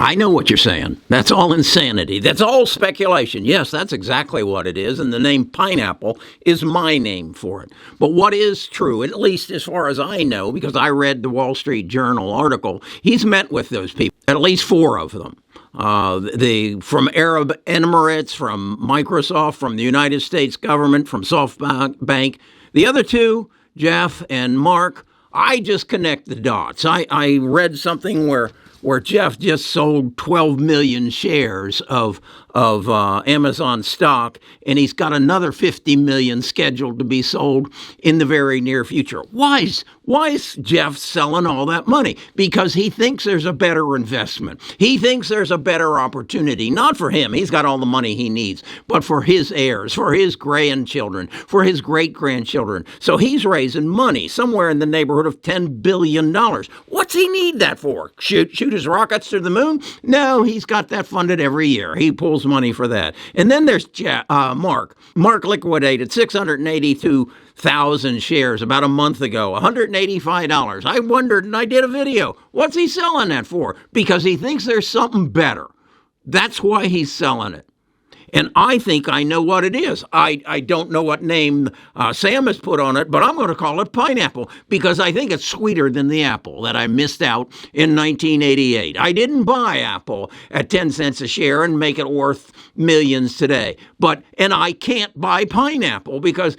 I know what you're saying. That's all insanity. That's all speculation. Yes, that's exactly what it is. And the name pineapple is my name for it. But what is true, at least as far as I know, because I read the Wall Street Journal article, he's met with those people, at least four of them. From Arab Emirates, from Microsoft, from the United States government, from SoftBank. The other two, Jeff and Mark, I just connect the dots. I read something where Jeff just sold 12 million shares of Amazon stock, and he's got another 50 million scheduled to be sold in the very near future. Why is Jeff selling all that money? Because he thinks there's a better investment. He thinks there's a better opportunity, not for him. He's got all the money he needs, but for his heirs, for his grandchildren, for his great-grandchildren. So he's raising money somewhere in the neighborhood of $10 billion. What's he need that for? Shoot his rockets to the moon? No, he's got that funded every year. He pulls money for that. And then there's Mark. Mark liquidated 682,000 shares about a month ago, $185. I wondered, and I did a video, what's he selling that for? Because he thinks there's something better. That's why he's selling it. And I think I know what it is. I don't know what name Sam has put on it, but I'm going to call it pineapple because I think it's sweeter than the apple that I missed out in 1988. I didn't buy Apple at 10 cents a share and make it worth millions today. And I can't buy pineapple because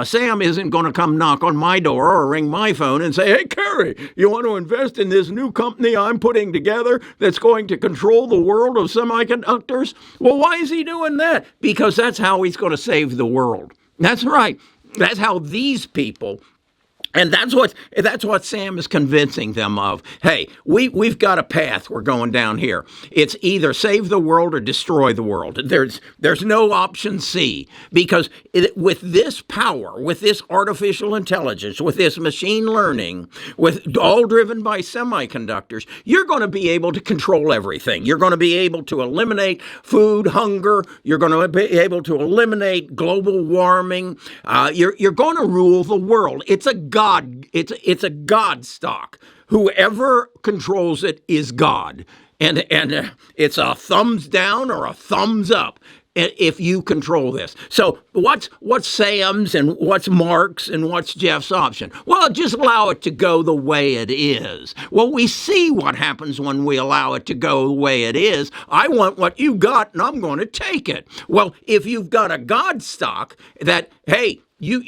Sam isn't going to come knock on my door or ring my phone and say, hey, Kerry, you want to invest in this new company I'm putting together that's going to control the world of semiconductors? Well, why is he doing that? Because that's how he's going to save the world. That's right. That's how these people, and that's what Sam is convincing them of. Hey, we've got a path we're going down here. It's either save the world or destroy the world. There's no option C, because with this power, with this artificial intelligence, with this machine learning, with all driven by semiconductors, you're going to be able to control everything. You're going to be able to eliminate food hunger. You're going to be able to eliminate global warming. You're going to rule the world. It's a God. It's a God stock. Whoever controls it is God, and it's a thumbs down or a thumbs up if you control this. So what's Sam's and what's Mark's and what's Jeff's option? Well, just allow it to go the way it is. Well, we see what happens when we allow it to go the way it is. I want what you got, and I'm going to take it. Well, if you've got a God stock that, hey, you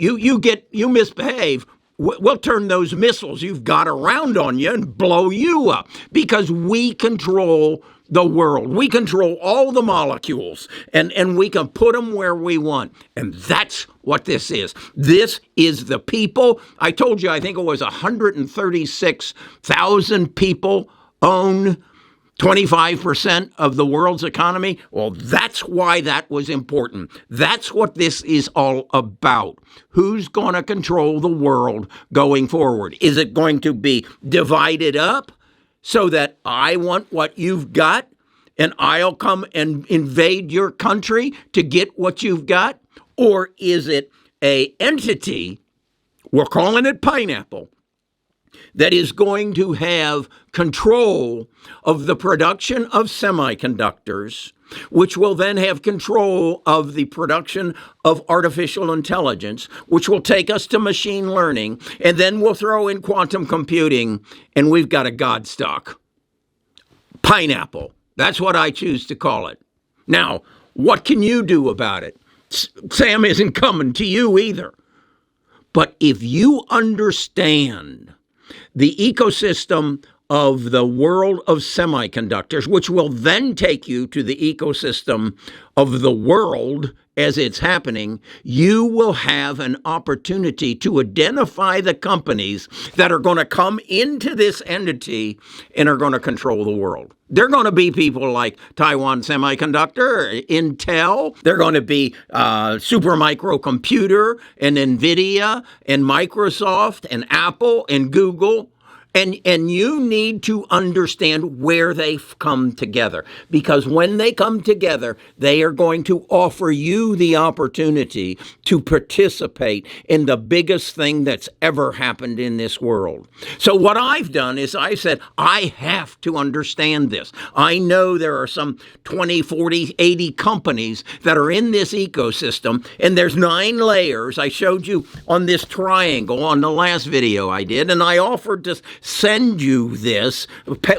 misbehave, we'll turn those missiles you've got around on you and blow you up because we control the world. We control all the molecules and we can put them where we want. And that's what this is. This is the people. I told you, I think it was 136,000 people own 25% of the world's economy. Well, that's why that was important. That's what this is all about. Who's going to control the world going forward? Is it going to be divided up so that I want what you've got and I'll come and invade your country to get what you've got? Or is it an entity, we're calling it pineapple, that is going to have control of the production of semiconductors, which will then have control of the production of artificial intelligence, which will take us to machine learning, and then we'll throw in quantum computing, and we've got a God stock. Pineapple. That's what I choose to call it. Now, what can you do about it? Sam isn't coming to you either. But if you understand the ecosystem of the world of semiconductors, which will then take you to the ecosystem of the world as it's happening, you will have an opportunity to identify the companies that are going to come into this entity and are going to control the world. They're going to be people like Taiwan Semiconductor, Intel. They're going to be Supermicro Computer and NVIDIA and Microsoft and Apple and Google. And you need to understand where they've come together, because when they come together, they are going to offer you the opportunity to participate in the biggest thing that's ever happened in this world. So what I've done is I said, I have to understand this. I know there are some 20, 40, 80 companies that are in this ecosystem, and there's 9 layers. I showed you on this triangle on the last video I did, and I offered to send you this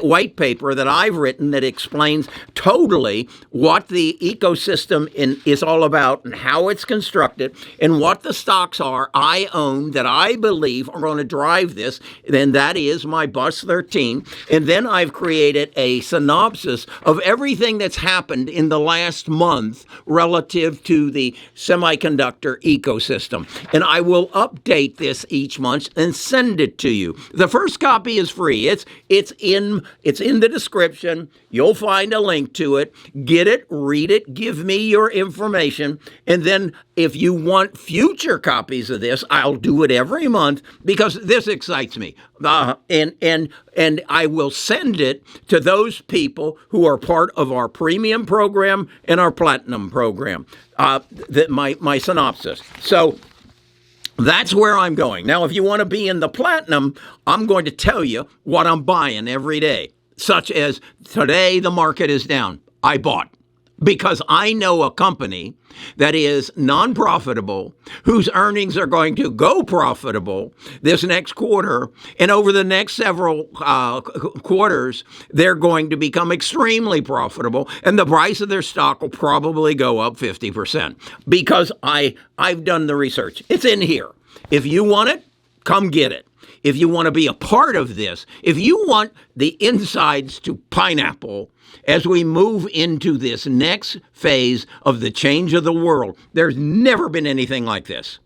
white paper that I've written that explains totally what the ecosystem is all about and how it's constructed and what the stocks are I own that I believe are going to drive this. Then that is my Bus 13. And then I've created a synopsis of everything that's happened in the last month relative to the semiconductor ecosystem. And I will update this each month and send it to you. The first copy is free. It's in the description. You'll find a link to it. Get it, read it, give me your information, and then if you want future copies of this, I'll do it every month because this excites me. And I will send it to those people who are part of our premium program and our platinum program. My synopsis. So that's where I'm going. Now, if you want to be in the platinum, I'm going to tell you what I'm buying every day, such as today the market is down. I bought because I know a company that is non-profitable, whose earnings are going to go profitable this next quarter, and over the next several quarters, they're going to become extremely profitable, and the price of their stock will probably go up 50% because I've done the research. It's in here. If you want it, come get it. If you want to be a part of this, if you want the insides to pineapple as we move into this next phase of the change of the world, there's never been anything like this.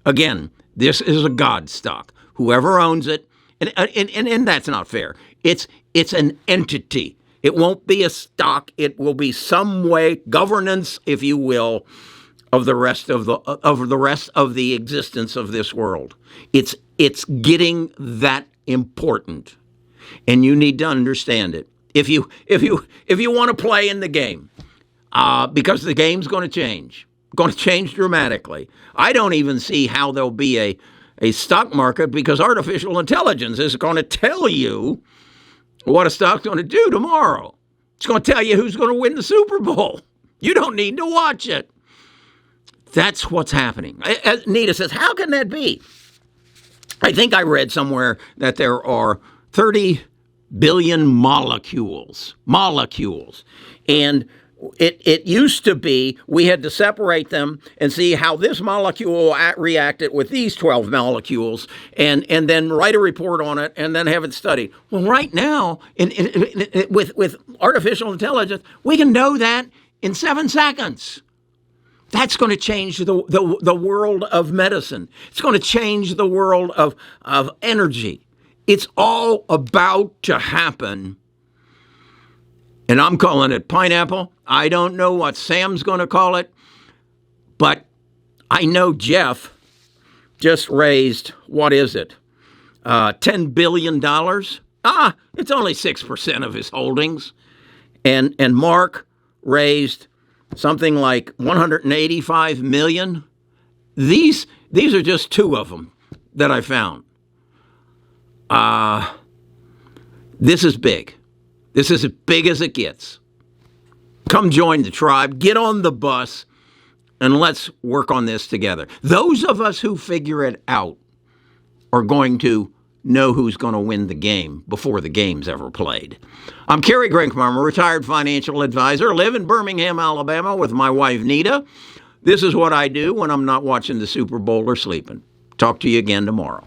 Again, this is a God stock. Whoever owns it, and that's not fair. It's an entity. It won't be a stock. It will be some way governance, if you will, of the rest of the existence of this world. It's getting that important, and you need to understand it. If you want to play in the game, because the game's going to change dramatically. I don't even see how there'll be a stock market because artificial intelligence is going to tell you what a stock's going to do tomorrow. It's going to tell you who's going to win the Super Bowl. You don't need to watch it. That's what's happening. Nita says, how can that be? I think I read somewhere that there are 30 billion molecules. And it used to be we had to separate them and see how this molecule reacted with these 12 molecules and then write a report on it and then have it studied. Well, right now, with artificial intelligence, we can know that in 7 seconds. That's going to change the world of medicine. It's going to change the world of energy. It's all about to happen. And I'm calling it pineapple. I don't know what Sam's going to call it. But I know Jeff just raised, what is it? $10 billion. It's only 6% of his holdings. And Mark raised something like 185 million. These are just 2 of them that I found. This is big. This is as big as it gets. Come join the tribe, get on the bus, and let's work on this together. Those of us who figure it out are going to know who's going to win the game before the game's ever played. I'm Kerry Grinkman. I'm a retired financial advisor. I live in Birmingham, Alabama with my wife, Nita. This is what I do when I'm not watching the Super Bowl or sleeping. Talk to you again tomorrow.